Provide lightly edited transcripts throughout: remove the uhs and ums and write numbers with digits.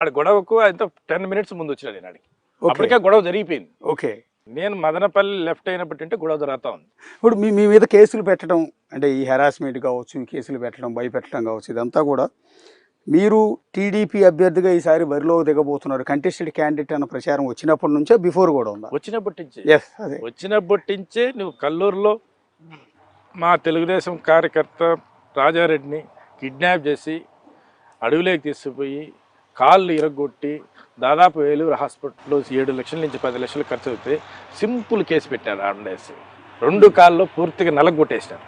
ఆడ గొడవకు ఆయనతో 10 minutes ముందు వచ్చినా నేను ఆడికి. అప్పటికే గొడవ జరిగిపోయింది. ఓకే. నేను మదనపల్లి లెఫ్ట్ అయినప్పటి గొడవ జరుగుతా ఉంది. ఇప్పుడు మీ మీద కేసులు పెట్టడం అంటే ఈ హెరాస్మెంట్ కావచ్చు, ఈ కేసులు పెట్టడం, భయపెట్టడం కావచ్చు, ఇదంతా కూడా మీరు టీడీపీ అభ్యర్థిగా ఈసారి బరిలో దిగబోతున్నారు, కంటెస్టెడ్ క్యాండిడేట్ అన్న ప్రచారం వచ్చినప్పటి నుంచే బిఫోర్ కూడా ఉందా? వచ్చినప్పటి నుంచే. అదే వచ్చినప్పటి నుంచే నువ్వు కల్లూరులో మా తెలుగుదేశం కార్యకర్త రాజారెడ్డిని కిడ్నాప్ చేసి అడవిలోకి తీసుకుపోయి కాళ్ళు ఇరగొట్టి దాదాపు ఏలూరు హాస్పిటల్లో 7 లక్షల నుంచి 10 లక్షలు ఖర్చు అవుతే సింపుల్ కేసు పెట్టారు. ఆండేసి 2 కాళ్ళు పూర్తిగా నలగొట్టేసినారు.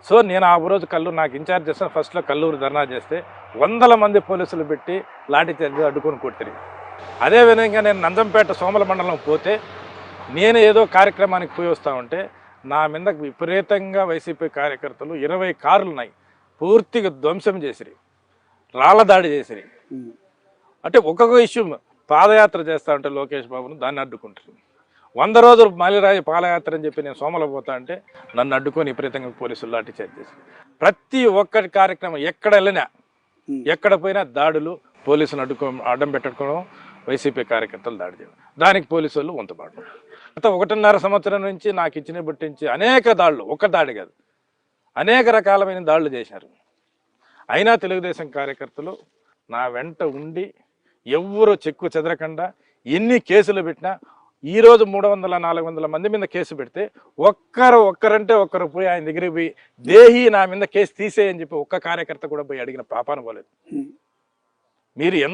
సో నేను ఆ రోజు కల్లూరు నాకు ఇన్ఛార్జ్ చేస్తాను. ఫస్ట్లో కల్లూరు ధర్నా చేస్తే 100 మంది పోలీసులు పెట్టి లాఠీ చార్జ్ అడ్డుకొని కొట్టిరి. అదేవిధంగా నేను నందంపేట సోమల మండలం పోతే నేను ఏదో కార్యక్రమానికి పోయి వస్తూ ఉంటే నా మీద విపరీతంగా వైసీపీ కార్యకర్తలు 20 కార్లు ఉన్నాయి పూర్తిగా ధ్వంసం చేసిరి, రాళ్ల దాడి చేసిరి. అంటే ఒక్కొక్క ఇష్యూ పాదయాత్ర చేస్తా ఉంటే లోకేష్ బాబును దాన్ని అడ్డుకుంటారు. 100 రోజులు మలిరాజు పాదయాత్ర అని చెప్పి నేను సోమల పోతా అంటే నన్ను అడ్డుకొని విపరీతంగా పోలీసులు లాఠీ చార్జ్ చేసి ప్రతి ఒక్కటి కార్యక్రమం ఎక్కడ వెళ్ళినా ఎక్కడ పోయినా దాడులు, పోలీసులు అడ్డం పెట్టుకోవడం, వైసీపీ కార్యకర్తలు దాడి చేయడం, దానికి పోలీసు వాళ్ళు వంతుబాటు. గత 1.5 సంవత్సరం నుంచి నాకు ఇచ్చిన బట్టించి అనేక దాడులు, ఒక్క దాడి కాదు అనేక రకాలమైన దాడులు చేశారు. అయినా తెలుగుదేశం కార్యకర్తలు నా వెంట ఉండి ఎవ్వరూ చెక్కు చెదరకుండా ఎన్ని కేసులు పెట్టినా ఈరోజు 300-400 మంది మీద కేసు పెడితే ఒక్కరంటే ఒక్కరు పోయి ఆయన దగ్గరికి పోయి దేహి నా మీద కేసు తీసేయని చెప్పి ఒక్క కార్యకర్త కూడా పోయి అడిగిన పాపాను పోలేదు. మీరు